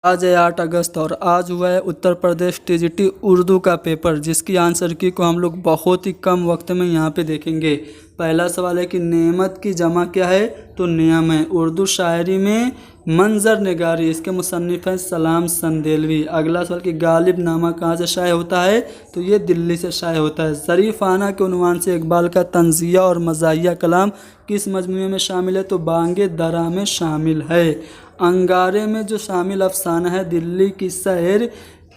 आज है 8 अगस्त और आज हुआ है उत्तर प्रदेश टीजीटी उर्दू का पेपर, जिसकी आंसर की को हम लोग बहुत ही कम वक्त में यहाँ पे देखेंगे। पहला सवाल है कि नेमत की जमा क्या है, तो नियम है। उर्दू शायरी में मंजर निगारी, इसके मुसन्निफ हैं सलाम संदेलवी। अगला सवाल कि गालिब नामा कहाँ से शाये होता है, तो ये दिल्ली से शाये होता है। ज़रीफ़ाना के उन्वान से इकबाल का तंज़िया और मज़ाहिया कलाम किस मजमूए में शामिल है, तो बांगे दरा में शामिल है। अंगारे में जो शामिल अफसाना है दिल्ली की सैर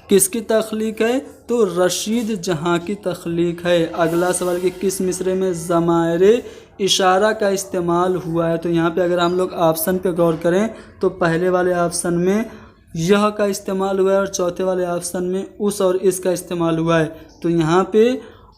किसकी तख्लीक है, तो रशीद जहाँ की तख्लीक है। अगला सवाल कि किस मिसरे में ज़मायरे इशारा का इस्तेमाल हुआ है, तो यहाँ पे अगर हम लोग ऑप्शन पे गौर करें तो पहले वाले ऑप्शन में यह का इस्तेमाल हुआ है और चौथे वाले ऑप्शन में उस और इसका इस्तेमाल हुआ है। तो यहाँ पे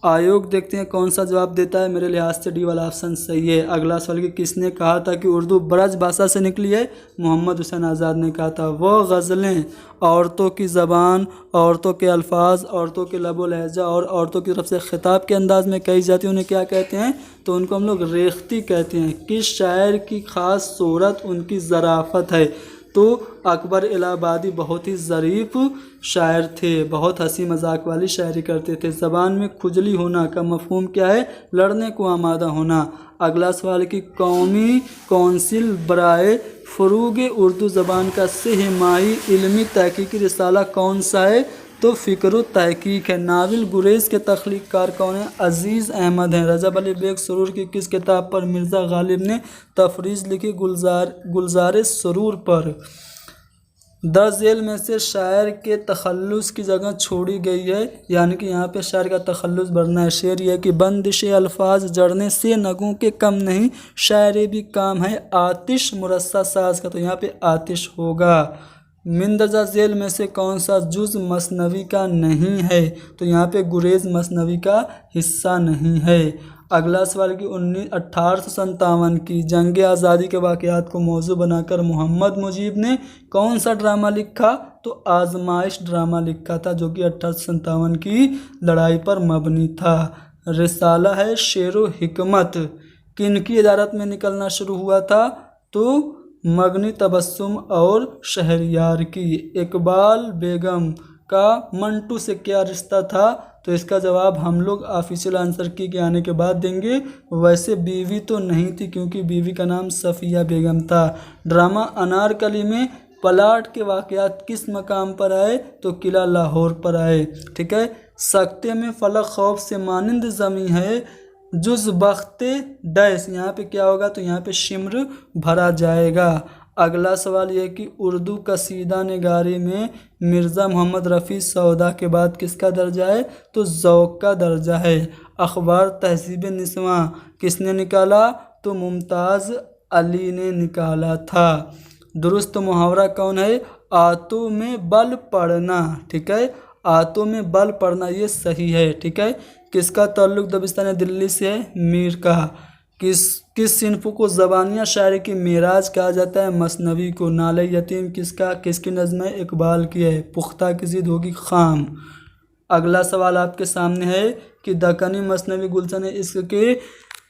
आयोग देखते हैं कौन सा जवाब देता है। मेरे लिहाज से डी वाला ऑप्शन सही है। अगला सवाल कि किसने कहा था कि उर्दू ब्रज भाषा से निकली है, मोहम्मद हुसैन आज़ाद ने कहा था। वह गज़लें औरतों की ज़बान, औरतों के अल्फाज, औरतों के लबो लहजा और औरतों की तरफ से खिताब के अंदाज़ में कही जाती है, उन्हें क्या कहते हैं, तो उनको हम लोग रेख्ती कहते हैं। किस शायर की ख़ास सूरत उनकी ज़राफ़त है, तो अकबर इलाहाबादी बहुत ही ज़रीफ़ शायर थे, बहुत हंसी मजाक वाली शायरी करते थे। ज़बान में खुजली होना का मफ़हूम क्या है, लड़ने को आमादा होना। अगला सवाल कि कौमी कौंसिल बराए फ़रोग़ उर्दू ज़बान का सहमाही इल्मी तहक़ीक़ी रिसाला कौन सा है, तो फ़िक्र तहक़ीक़ है। नाविल गुरेज़ के तख्लीक़कार कौन है, अज़ीज़ अहमद हैं। रजब अली बेग सुरूर की किस किताब पर मिर्ज़ा गालिब ने तफरीज़ लिखी, गुलज़ार सुरूर पर। दर्ज झेल में से शायर के तखल्लुस की जगह छोड़ी गई है, यानी कि यहाँ पे शायर का तखल्लुस बढ़ना है। शेर यह कि बंदिश अल्फाज जड़ने से नगों के कम नहीं, शायरी भी काम है आतिश मुरस्सा साज का, तो यहाँ पे आतिश होगा। मिंदरजा झेल में से कौन सा जुज़ मसनवी का नहीं है, तो यहाँ पे गुरेज मसनवी का हिस्सा नहीं है। अगला सवाल कि 1857 की जंग आज़ादी के वाक़यात को मौजू बनाकर मोहम्मद मुजीब ने कौन सा ड्रामा लिखा, तो आजमाइश ड्रामा लिखा था, जो कि 1857 की लड़ाई पर मबनी था। रिसाला है शेरो हिकमत किनकी इदारत में निकलना शुरू हुआ था, तो मगनी तबस्सुम और शहरयार की। इकबाल बेगम का मंटू से क्या रिश्ता था, तो इसका जवाब हम लोग ऑफिशियल आंसर की के आने के बाद देंगे। वैसे बीवी तो नहीं थी, क्योंकि बीवी का नाम सफ़िया बेगम था। ड्रामा अनारकली में प्लाट के वाक़यात किस मकाम पर आए, तो किला लाहौर पर आए। ठीक है। सख्ते में फलक खौफ से मानिंद ज़मी है, जुज़ बख्ते डैश, यहाँ पे क्या होगा, तो यहाँ पे शिम्र भरा जाएगा। अगला सवाल ये कि उर्दू कसीदा निगारी में मिर्ज़ा मोहम्मद रफ़ी सौदा के बाद किसका दर्जा है, तो ज़ौक़ का दर्जा है। अखबार तहज़ीब निस्वां किसने निकाला, तो मुमताज़ अली ने निकाला था। दुरुस्त मुहावरा कौन है, आतों में बल पड़ना। ठीक है, आतों में बल पड़ना ये सही है। ठीक है। किसका ताल्लुक़ दबिस्तान दिल्ली से है, मीर का। किस सिन्फ़ को ज़बानिया शायरी की मेराज कहा जाता है, मसनवी को। नाले यतीम किसकी नज़्म है, इकबाल की है। पुख्ता की ज़िद होगी खाम। अगला सवाल आपके सामने है कि दक्कनी मसनवी गुलशन इश्क़ के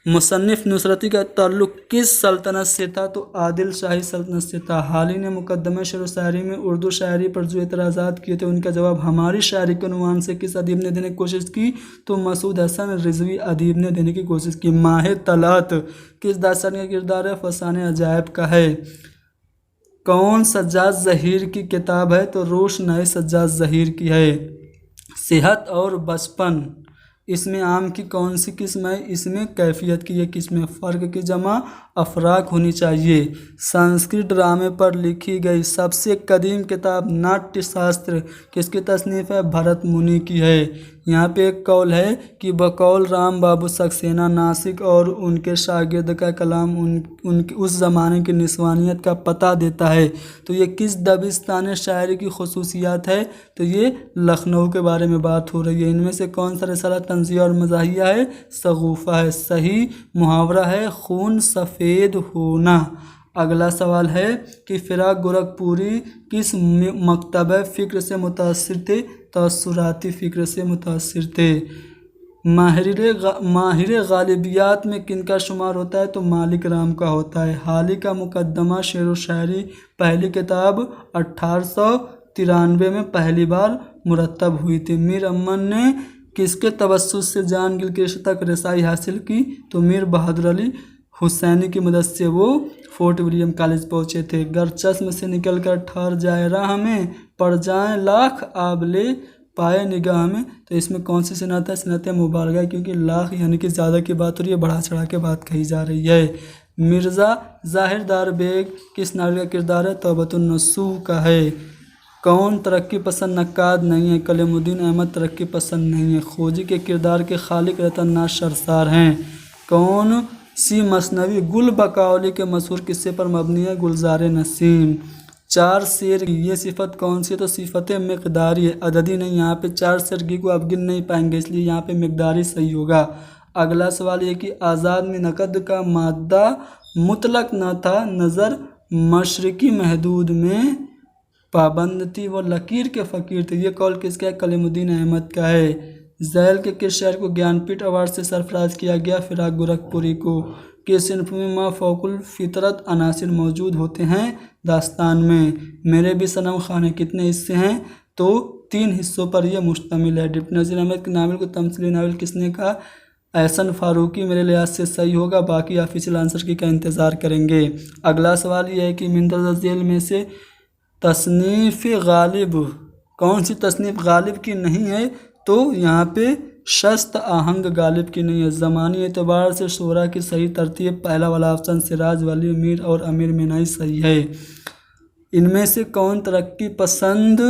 मुसन्निफ़ नुसरती का ताल्लुक़ किस सल्तनत से था, तो आदिल शाही सल्तनत से था। हाल ही ने मुकदमे शेर व शायरी में उर्दू शायरी पर जो एतराज़ात किए थे, उनका जवाब हमारी शायरी के उन्वान से किस अदीब ने देने की कोशिश की, तो मसूद हसन रिजवी अदीब ने देने की कोशिश की। माह तलत किस दास्तान का किरदार है, फसाने अजायब का है। कौन सज्जाद ज़हीर की किताब है, तो रोशनाई सज्जाद ज़हीर की है। सेहत और बचपन इसमें आम की कौन सी किस्म है, इसमें कैफियत की ये किस्म, फ़र्क की जमा अफराक होनी चाहिए। संस्कृत ड्रामे पर लिखी गई सबसे कदीम किताब नाट्य शास्त्र किसकी तसनीफ़ है, भरत मुनि की है। यहाँ पे एक कौल है कि बकौल राम बाबू सक्सेना नासिक और उनके शागिर्द का कलाम उनकी उस ज़माने की निस्वानियत का पता देता है। तो ये किस दबिस्तान शायरी की खसूसियात है, तो ये लखनऊ के बारे में बात हो रही है। इनमें से कौन सा रिसाला तंज़िया और मज़ाहिया है, सगूफ़ा है। सही मुहावरा है खून सफ़ेद होना। अगला सवाल है कि फ़िराक गोरखपुरी किस मकतब फ़िक्र से मुतासिर थे, तअस्सुराती फ़िक्र से मुतासिर थे। माहिर गालिबियात में किनका शुमार होता है? तो मालिक राम का होता है। हाल का मुकदमा शेर व शायरी पहली किताब 1893 में पहली बार मुरतब हुई थी। मीर अमन ने किसके तवस्सुस से जान गिलक्रिस्ट तक रसाई हासिल की? तो मीर बहादुर अली हुसैनी की मदद से वो फोर्ट विलियम कॉलेज पहुँचे थे। गर चश्म से निकल कर ठहर जाए राह में, पड़ जाए लाख आबले पाए निगाह में। तो इसमें कौन सी सिनात है? सिनात मुबारक है, क्योंकि लाख यानी कि ज़्यादा की बात हो रही है, बढ़ा चढ़ा के बात कही जा रही है। मिर्ज़ा ज़ाहिरदार बेग किस नावल का किरदार है? तौबतुन नसूह का है। कौन तरक्की पसंद नक्काद नहीं है? कलीमुद्दीन अहमद तरक्की पसंद नहीं है। खोजी के किरदार के खालिक रतन नाथ सरसार हैं। कौन सी मसनवी गुल बकावली के मशहूर किस्से पर मबनी है? गुलजार नसीम। चार शेर ये सिफत कौन सी है? तो सिफत मिक़दारी है, अददी नहीं। यहाँ पे चार शेर को आप गिन नहीं पाएंगे, इसलिए यहाँ पे मिक़दारी सही होगा। अगला सवाल ये कि आज़ाद में नकद का मादा मुतलक न था, नज़र मशरकी महदूद में पाबंद थी, वो लकीर के फ़कीर थे। ये कौल किसका है? कलीमुद्दीन अहमद का है। ज़ैल के किस शायर को ज्ञानपीठ अवार्ड से सरफराज किया गया? फिराक गोरखपुरी को। किस सिनफ में मा फ़ौकुल फितरत अनासिर मौजूद होते हैं? दास्तान में। मेरे भी सनम खाने कितने हिस्से हैं? तो 3 हिस्सों पर यह मुश्तमिल है। डिप्टी नज़ीर अहमद के नावल को तमसीली नावल किसने कहा? एहसन फारूकी मेरे लिहाज से सही होगा, बाकी ऑफिशियल आंसर की का इंतज़ार करेंगे। अगला सवाल यह है कि मिंदर झेल में से तसनीफ़ गालिब कौन सी तसनीफ़ गालिब की नहीं है? तो यहाँ पे शस्त आहंग गालिब की नहीं है। ज़मानी एतबार से शोरा की सही तरतीब पहला वाला ऑप्शन सिराज वली मीर और अमीर मिनाई सही है। इनमें से कौन तरक्की पसंद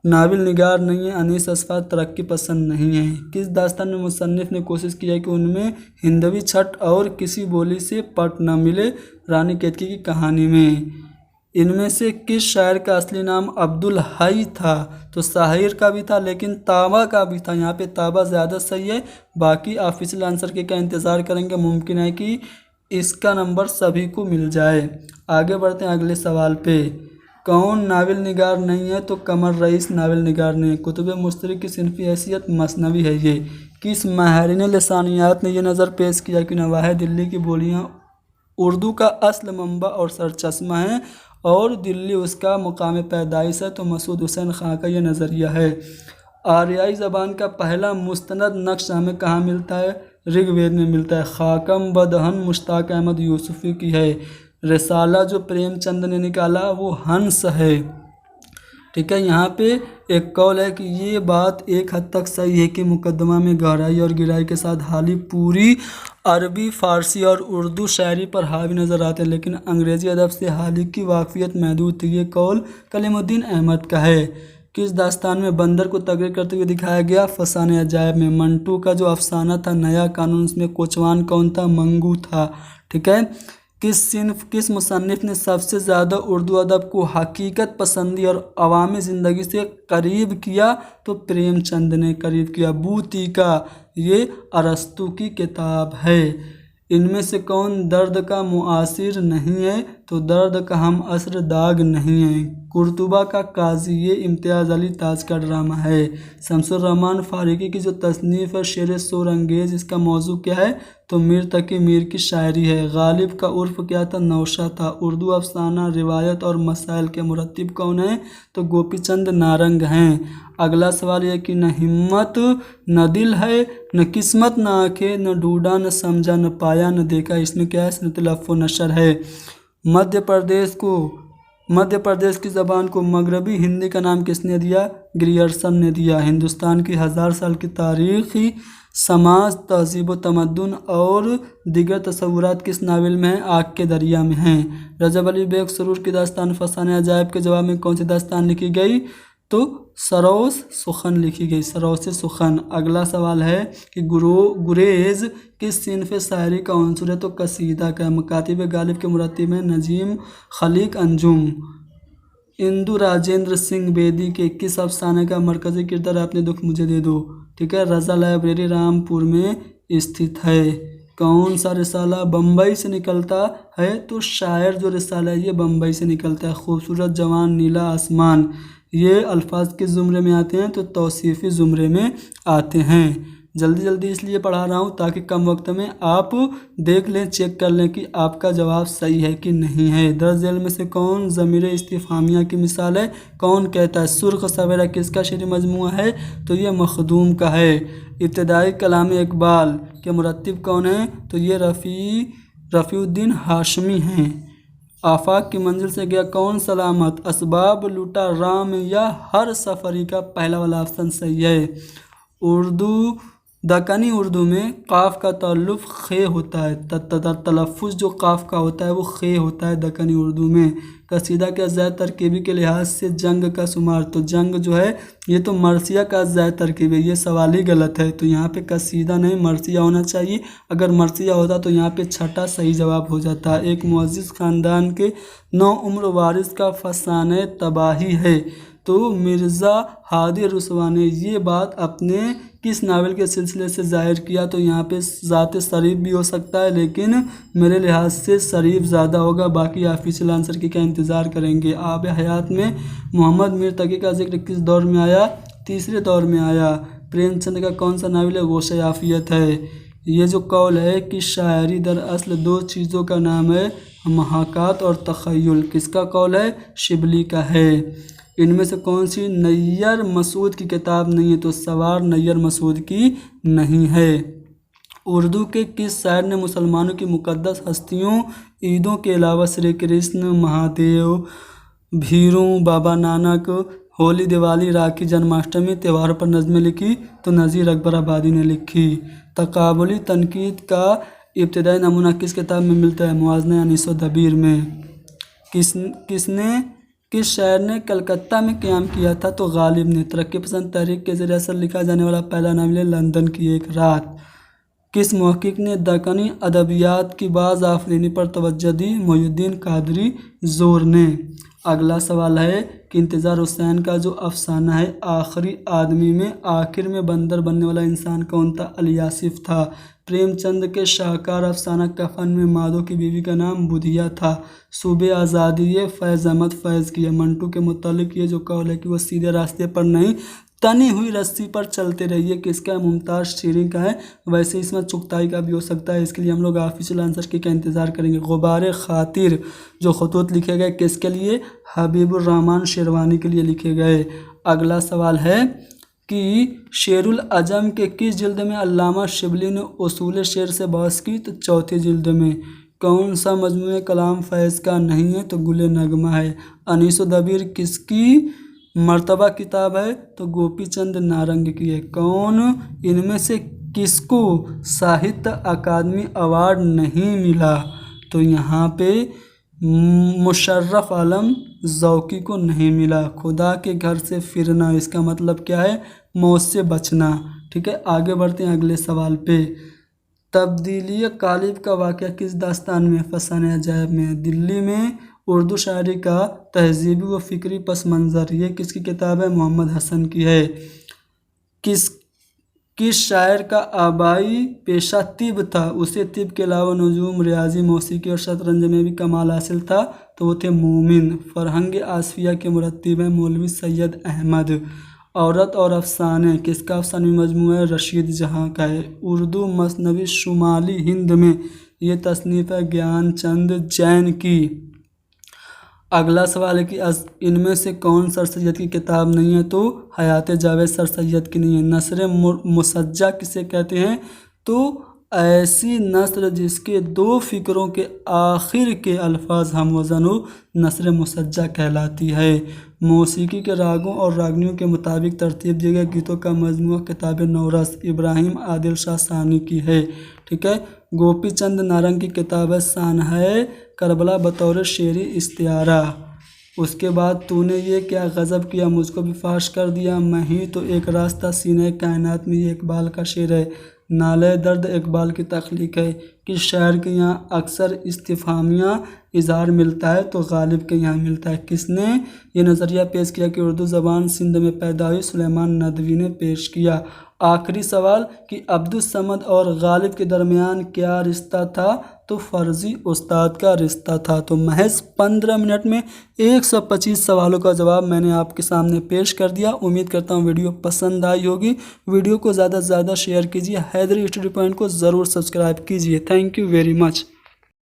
नाविल निगार नहीं है? अनीस असफार तरक्की पसंद नहीं है। किस दास्तान में मुसन्निफ ने कोशिश की है कि उनमें हिंदवी छठ और किसी बोली से पट न मिले? रानी केतकी की कहानी में। इनमें से किस शायर का असली नाम अब्दुल हई था? तो साहिर का भी था, लेकिन ताबा का भी था। यहाँ पे ताबा ज़्यादा सही है, बाकी ऑफिशियल आंसर के का इंतज़ार करेंगे। मुमकिन है कि इसका नंबर सभी को मिल जाए। आगे बढ़ते हैं अगले सवाल पे। कौन नावल निगार नहीं है? तो कमर रईस नावल निगार नहीं है। कुतुब मुश्तरक की सिनफी हैसियत मसनवी है। ये किस माहिरीन लिसानियात ने यह नज़र पेश किया कि नवाहे दिल्ली की बोलियाँ उर्दू का असल मंबा और सरचश्मा है और दिल्ली उसका मुकाम पैदाइश है? तो मसूद हुसैन खां का यह नज़रिया है। आर्याई ज़बान का पहला मुस्तनद नक्श हमें कहाँ मिलता है? ऋग्वेद में मिलता है। खाकम बदहन मुश्ताक अहमद यूसुफ़ी की है। रिसाला जो प्रेमचंद ने निकाला वो हंस है। ठीक है, यहाँ पे एक कौल है कि ये बात एक हद तक सही है कि मुकदमा में गहराई और गिराई के साथ हाली पूरी अरबी, फ़ारसी और उर्दू शायरी पर हावी नज़र आते हैं, लेकिन अंग्रेज़ी अदब से हाली की वाकफियत महदूद थी। ये कौल कलीमुद्दीन अहमद का है। किस दास्तान में बंदर को तकरीर करते हुए दिखाया गया? फसाने अजायब में। मंटू का जो अफसाना था नया कानून, उसमें कोचवान कौन था? मंगू था। ठीक है, किस मुसन्निफ ने सबसे ज़्यादा उर्दू अदब को हकीकत पसंदी और अवामी ज़िंदगी से करीब किया? तो प्रेमचंद ने करीब किया। बूतीका ये अरस्तू की किताब है। इनमें से कौन दर्द का मुआसिर नहीं है? तो दर्द का हम असर दाग नहीं है। कुर्तुबा का काजी ये इम्तियाज़ अली ताज का ड्रामा है। शमसुर रहमान फारूकी की जो तसनीफ़ है शेर शोर अंगेज़, इसका मौजू क्या है? तो मीर तकी मीर की शायरी है। गालिब का उर्फ क्या था? नौशा था। उर्दू अफसाना, रिवायत और मसाइल के मुरत्तिब कौन हैं? तो गोपीचंद नारंग हैं। अगला सवाल यह कि न हिम्मत न दिल है, न किस्मत न आंखें, न ढूंढा न समझा, न पाया न देखा, इसमें क्या है? सनत लफ़्ज़ नशर है। मध्य प्रदेश की ज़बान को मगरबी हिंदी का नाम किसने दिया? ग्रियर्सन ने दिया। हिंदुस्तान की 1000 साल की तारीख़ी समाज, तहज़ीब व तमद्दुन और दीगर तसव्वुरात किस नावल में है? आग के दरिया में हैं। रजब अली बेग सुरूर की दास्तान फसाने अजायब के जवाब में कौन सी दास्तान लिखी गई? तो सरोस सुखन लिखी गई। सरोस सुखन। अगला सवाल है कि गुरेज किस सिनफ़ शायरी का अंसुर है? तो कसीदा का। मकातिब गालिब के मुरत्तिब में नजीम, खलीक, अंजुम। इंदु राजेंद्र सिंह बेदी के किस अफसाने का मरकज़ी किरदार अपने दुख मुझे दे दो? ठीक है, रज़ा लाइब्रेरी रामपुर में स्थित है। कौन सा रिसाला बम्बई से निकलता है? तो शायर जो रिसाला है ये बम्बई से निकलता है। खूबसूरत जवान, नीला आसमान, ये अल्फाज किस ज़ुमरे में आते हैं? तो तौसीफ़ी ज़ुमरे में आते हैं। जल्दी जल्दी इसलिए पढ़ा रहा हूँ ताकि कम वक्त में आप देख लें, चेक कर लें कि आपका जवाब सही है कि नहीं है। दर्ज झेल में से कौन ज़मीर इस्तिफ़ामिया की मिसाल है? कौन कहता है? सुर्ख सवेरा किसका शेरी मजमूआ है? तो ये मखदूम का है। इब्तिदाई कलाम इकबाल के मुरत्तिब कौन है? तो ये रफ़ीउद्दीन हाशमी हैं। आफाक की मंजिल से गया कौन सलामत? असबाब लूटा राम या हर सफ़री का? पहला वाला ऑप्शन सही है। उर्दू दक्कनी उर्दू में काफ का तअल्लुफ़ खे होता है, तलफ़्फ़ुज़ जो काफ का होता है वो खे होता है दक्कनी उर्दू में। कसीदा के अज़्ज़ाए तरकीबी के लिहाज से जंग का शुमार, तो जंग जो है ये तो मरसिया का अज़्ज़ाए तरकीबी, ये सवाल ही गलत है। तो यहाँ पे कसीदा नहीं मरसिया होना चाहिए। अगर मरसिया होता तो यहाँ पे छठा सही जवाब हो जाता। एक मुअज़्ज़िज़ ख़ानदान के 9 उम्र वारिस का फसाने तबाही है, तो मिर्ज़ा हादी रुसवा ने ये बात अपने किस नावल के सिलसिले से ज़ाहिर किया? तो यहाँ पे ज़ात शरीफ भी हो सकता है, लेकिन मेरे लिहाज से शरीफ ज़्यादा होगा। बाकी ऑफिशियल आंसर की क्या इंतज़ार करेंगे। आब हयात में मोहम्मद मीर तकी का जिक्र किस दौर में आया? तीसरे दौर में आया। प्रेमचंद का कौन सा नावल है? गोशे आफियत है। ये जो कौल है कि शायरी दरअसल 2 चीज़ों का नाम है, महाकात और तख़य्युल, किसका कौल है? शिबली का है। इनमें से कौन सी नैयर मसूद की किताब नहीं है? तो सवार नैयर मसूद की नहीं है। उर्दू के किस शायर ने मुसलमानों की मुक़द्दस हस्तियों ईदों के अलावा श्री कृष्ण, महादेव, भीरू, बाबा नानक, होली, दिवाली, राखी, जन्माष्टमी त्योहारों पर नज़में लिखी? तो नज़ीर अकबर आबादी ने लिखी। तकाबुली तनकीद का इब्तिदाई नमूना किस किताब में मिलता है? मुवाज़ना अनीस व दबीर में। किस शायर ने कलकत्ता में क़याम किया था? तो गालिब ने। तरक्की पसंद तहरीक के ज़रिए असर लिखा जाने वाला पहला नावल है लंदन की एक रात। किस मुहक्किक ने दक्कनी अदबियात की बाज़ आफरीनी पर तवज्जो दी? मोहिउद्दीन कादरी ज़ोर ने। अगला सवाल है कि इंतज़ार हुसैन का जो अफसाना है आखिरी आदमी में आखिर में बंदर बनने वाला इंसान कौन था? अली आसिफ था। प्रेमचंद के शाहकार अफसाना कफन में माधो की बीवी का नाम बुधिया था। सूबे आज़ादी ये फैज़ अहमद फैज़ की है। मंटू के मुतालिक ये जो कौल है कि वो सीधे रास्ते पर नहीं तनी हुई रस्सी पर चलते रहिए, किसका? मुमताज़ शीरी का है। वैसे इसमें चुगताई का भी हो सकता है, इसके लिए हम लोग ऑफिशियल आंसर की का इंतज़ार करेंगे। गुबारे खातिर जो खतूत लिखे गए किसके लिए? हबीबुर रहमान शेरवानी के लिए लिखे गए। अगला सवाल है कि शेरुल अजम के किस जिल्द में अल्लामा शिबली ने उसूल शेर से बहस की? तो चौथी जिल्द में। कौन सा मजमूए कलाम फैज़ का नहीं है? तो गुले नगमा है। अनीस व दबीर किसकी मर्तबा किताब है? तो गोपी चंद नारंग की है। कौन इनमें से किसको साहित्य अकादमी अवार्ड नहीं मिला? तो यहाँ पे मुशर्रफ आलम ज़ौकी को नहीं मिला। खुदा के घर से फिरना, इसका मतलब क्या है? मौत से बचना। ठीक है, आगे बढ़ते हैं अगले सवाल पे। तब्दीली कालिब का वाक़या किस दास्तान में? फसाने अजायब में। दिल्ली में उर्दू शायरी का तहज़ीबी व फ़िक्री पस मंज़र, ये किसकी किताब है? मोहम्मद हसन की है। किस शायर का आबाई पेशा तिब था? उसे तिब के अलावा नजूम, रियाजी, मौसीकी और शतरंज में भी कमाल हासिल था, तो वो थे मोमिन। फरहंग आसफिया के मुरत्तिब हैं मौलवी सैयद अहमद। औरत और अफसाने किसका अफसानी मजमूआ है? रशीद जहाँ का है। उर्दू मसनवी शुमाली हिंद में, ये तसनीफ़ है ज्ञानचंद जैन की। अगला सवाल है कि इनमें से कौन सर सैयद की किताब नहीं है? तो हयात जावेद सर सैयद की नहीं है। नसर मुसज्जा किसे कहते हैं? तो ऐसी नस्र जिसके 2 फ़िक्रों के आखिर के अल्फाज हम वज़न हो, नसर मुसज्जा कहलाती है। मौसीकी के रागों और रागनियों के मुताबिक तरतीब दिए गए गीतों का मजमूआ किताब नौरस इब्राहिम आदिल शाह सानी की है। ठीक है, गोपी चंद नारंग की किताब है सानहा करबला बतौर शेरी इस्तियारा। उसके बाद तूने ये क्या गज़ब किया, मुझको भी फाश कर दिया, मैं ही तो एक रास्ता सीने कायनात में, ये इकबाल का शेर है। नाले दर्द इकबाल की तख्लीक है। कि शायर के यहाँ अक्सर इस्तिफ़ामिया इज़हार मिलता है? तो गालिब के यहाँ मिलता है। किसने ये नज़रिया पेश किया कि उर्दू ज़बान सिंध में पैदा हुई? सुलेमान नदवी ने पेश किया। आखिरी सवाल कि अब्दुस समद और गालिब के दरमियान क्या रिश्ता था, तो फर्जी उस्ताद का रिश्ता था। तो महज 15 मिनट में 125 सवालों का जवाब मैंने आपके सामने पेश कर दिया। उम्मीद करता हूँ वीडियो पसंद आई होगी। वीडियो को ज़्यादा से ज़्यादा शेयर कीजिए। हैदरी स्टडी पॉइंट को ज़रूर सब्सक्राइब कीजिए। Thank you very much.